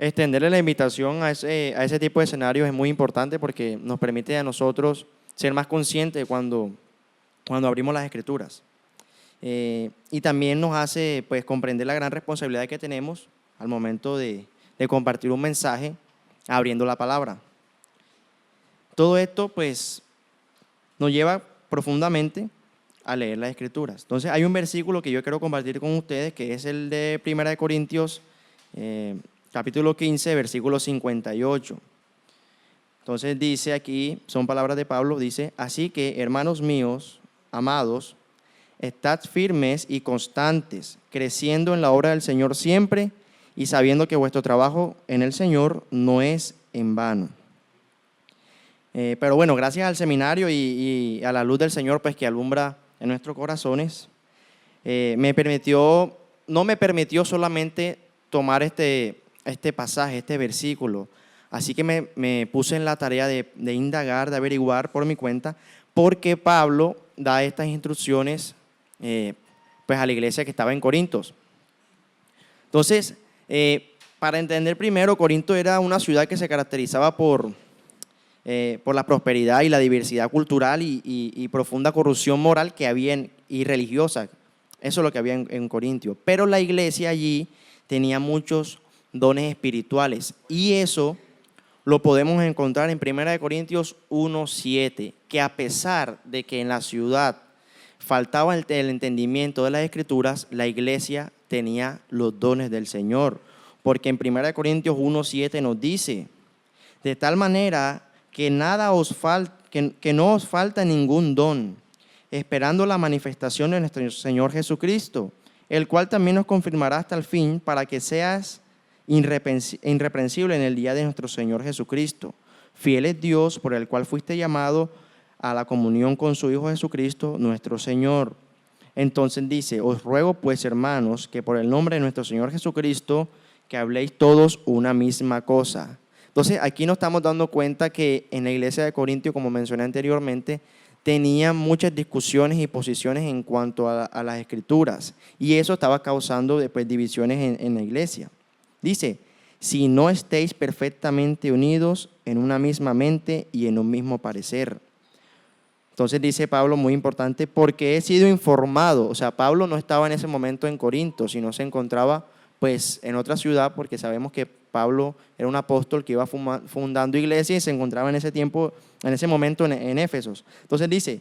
extenderle la invitación a ese tipo de escenarios es muy importante porque nos permite a nosotros ser más conscientes cuando abrimos las Escrituras. Y también nos hace pues, comprender la gran responsabilidad que tenemos al momento de compartir un mensaje abriendo la palabra. Todo esto pues, nos lleva profundamente a leer las Escrituras. Entonces hay un versículo que yo quiero compartir con ustedes que es el de 1 Corintios capítulo 15, versículo 58. Entonces dice aquí, son palabras de Pablo, dice: así que, hermanos míos, amados, estad firmes y constantes, creciendo en la obra del Señor siempre y sabiendo que vuestro trabajo en el Señor no es en vano. Pero bueno, gracias al seminario y a la luz del Señor pues, que alumbra en nuestros corazones, no me permitió solamente tomar este pasaje, este versículo. Así que me puse en la tarea de indagar, de averiguar por mi cuenta, por qué Pablo da estas instrucciones pues a la iglesia que estaba en Corintos. Entonces, para entender primero, Corinto era una ciudad que se caracterizaba por la prosperidad y la diversidad cultural y profunda corrupción moral que había y religiosa. Eso es lo que había en Corintio. Pero la iglesia allí tenía muchos dones espirituales y eso lo podemos encontrar en 1 Corintios 1:7, que a pesar de que en la ciudad faltaba el entendimiento de las Escrituras, la iglesia tenía los dones del Señor, porque en 1 Corintios 1:7 nos dice: de tal manera que no os falta ningún don, esperando la manifestación de nuestro Señor Jesucristo, el cual también nos confirmará hasta el fin, para que seas irreprensible en el día de nuestro Señor Jesucristo. Fiel es Dios, por el cual fuiste llamado a la comunión con su Hijo Jesucristo, nuestro Señor. Entonces dice: os ruego pues, hermanos, que por el nombre de nuestro Señor Jesucristo, que habléis todos una misma cosa. Entonces aquí nos estamos dando cuenta que en la iglesia de Corintio, como mencioné anteriormente, tenían muchas discusiones y posiciones en cuanto a las Escrituras, y eso estaba causando después divisiones en la iglesia. Dice: si no estéis perfectamente unidos en una misma mente y en un mismo parecer. Entonces dice Pablo, muy importante, porque he sido informado. O sea, Pablo no estaba en ese momento en Corinto, sino se encontraba pues en otra ciudad, porque sabemos que Pablo era un apóstol que iba fundando iglesia y se encontraba en ese momento en Éfesos. Entonces dice: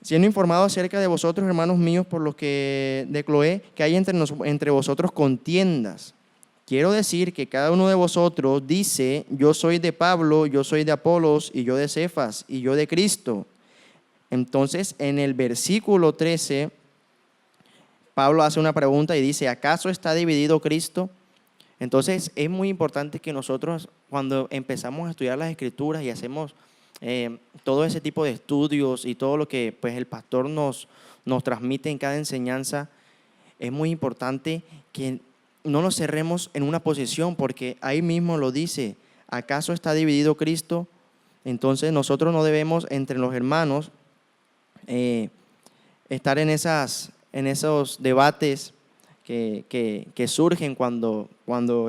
siendo informado acerca de vosotros, hermanos míos, por los que de Cloé, que hay entre vosotros contiendas. Quiero decir que cada uno de vosotros dice: yo soy de Pablo, yo soy de Apolos, y yo de Cefas, y yo de Cristo. Entonces, en el versículo 13, Pablo hace una pregunta y dice: ¿acaso está dividido Cristo? Entonces, es muy importante que nosotros, cuando empezamos a estudiar las Escrituras y hacemos todo ese tipo de estudios y todo lo que pues, el pastor nos transmite en cada enseñanza, es muy importante que no nos cerremos en una posición, porque ahí mismo lo dice: ¿acaso está dividido Cristo? Entonces nosotros no debemos entre los hermanos estar en esos debates que surgen cuando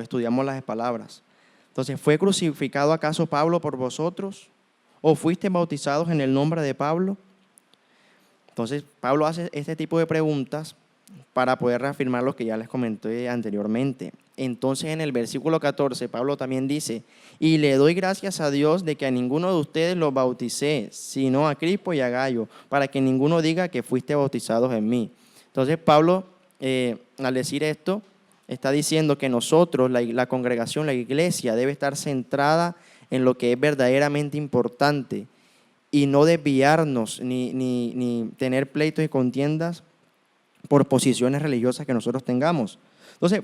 estudiamos las palabras. Entonces, ¿fue crucificado acaso Pablo por vosotros? ¿O fuiste bautizados en el nombre de Pablo? Entonces, Pablo hace este tipo de preguntas para poder reafirmar lo que ya les comenté anteriormente. Entonces, en el versículo 14, Pablo también dice: y le doy gracias a Dios de que a ninguno de ustedes los bauticé, sino a Crispo y a Gayo, para que ninguno diga que fuiste bautizados en mí. Entonces, Pablo, al decir esto, está diciendo que nosotros, la congregación, la iglesia, debe estar centrada en lo que es verdaderamente importante y no desviarnos ni tener pleitos y contiendas por posiciones religiosas que nosotros tengamos. Entonces,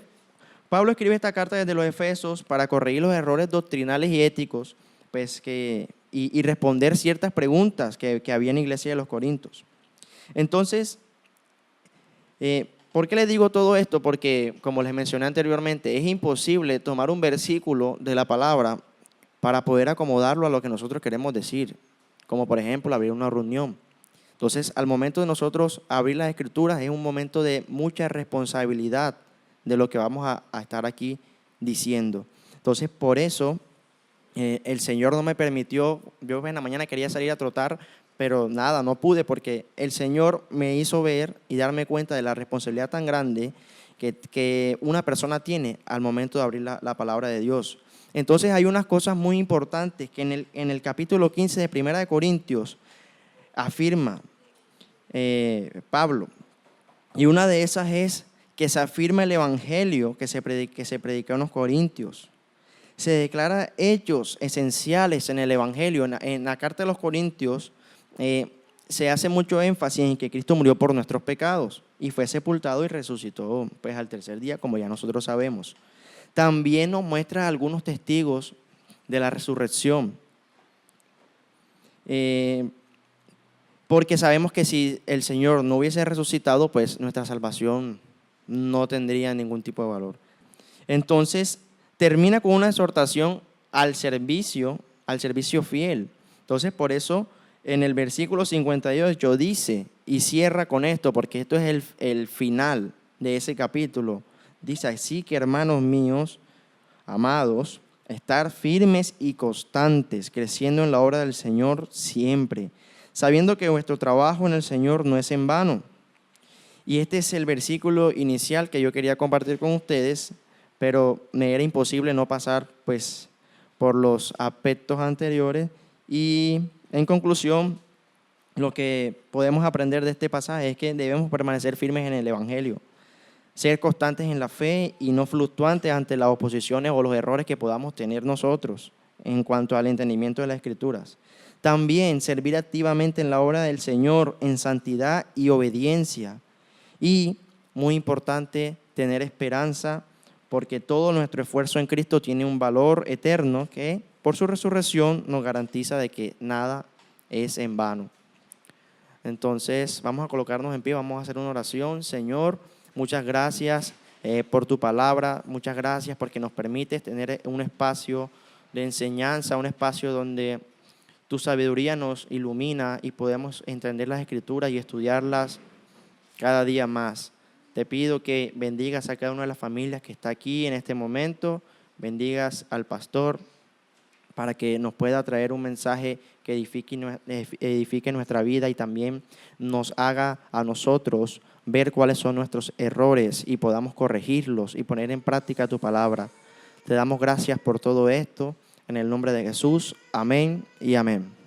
Pablo escribe esta carta desde los Efesios para corregir los errores doctrinales y éticos pues, y responder ciertas preguntas que había en la iglesia de los Corintios. Entonces, ¿por qué les digo todo esto? Porque, como les mencioné anteriormente, es imposible tomar un versículo de la palabra para poder acomodarlo a lo que nosotros queremos decir, como por ejemplo abrir una reunión. Entonces, al momento de nosotros abrir las Escrituras, es un momento de mucha responsabilidad de lo que vamos a estar aquí diciendo. Entonces, por eso el Señor no me permitió. Yo en la mañana quería salir a trotar, pero nada, no pude, porque el Señor me hizo ver y darme cuenta de la responsabilidad tan grande que una persona tiene al momento de abrir la palabra de Dios. Entonces hay unas cosas muy importantes que en el capítulo 15 de Primera de Corintios afirma Pablo. Y una de esas es que se afirma el evangelio que se predicó en los Corintios. Se declara hechos esenciales en el evangelio. En la carta de los Corintios se hace mucho énfasis en que Cristo murió por nuestros pecados y fue sepultado y resucitó pues al tercer día, como ya nosotros sabemos. También nos muestra algunos testigos de la resurrección. Porque sabemos que si el Señor no hubiese resucitado, pues nuestra salvación no tendría ningún tipo de valor. Entonces, termina con una exhortación al servicio fiel. Entonces, por eso, en el versículo 58 dice, y cierra con esto, porque esto es el final de ese capítulo. Dice, así que hermanos míos, amados, estar firmes y constantes, creciendo en la obra del Señor siempre, sabiendo que vuestro trabajo en el Señor no es en vano. Y este es el versículo inicial que yo quería compartir con ustedes, pero me era imposible no pasar pues por los aspectos anteriores. Y en conclusión, lo que podemos aprender de este pasaje es que debemos permanecer firmes en el Evangelio, ser constantes en la fe y no fluctuantes ante las oposiciones o los errores que podamos tener nosotros en cuanto al entendimiento de las Escrituras. También servir activamente en la obra del Señor en santidad y obediencia. Y, muy importante, tener esperanza, porque todo nuestro esfuerzo en Cristo tiene un valor eterno que por su resurrección nos garantiza de que nada es en vano. Entonces, vamos a colocarnos en pie, vamos a hacer una oración. Señor, muchas gracias por tu palabra, muchas gracias porque nos permites tener un espacio de enseñanza, un espacio donde tu sabiduría nos ilumina y podemos entender las Escrituras y estudiarlas cada día más. Te pido que bendigas a cada una de las familias que está aquí en este momento, bendigas al pastor para que nos pueda traer un mensaje que edifique nuestra vida y también nos haga a nosotros ver cuáles son nuestros errores y podamos corregirlos y poner en práctica tu palabra. Te damos gracias por todo esto, en el nombre de Jesús. Amén y amén.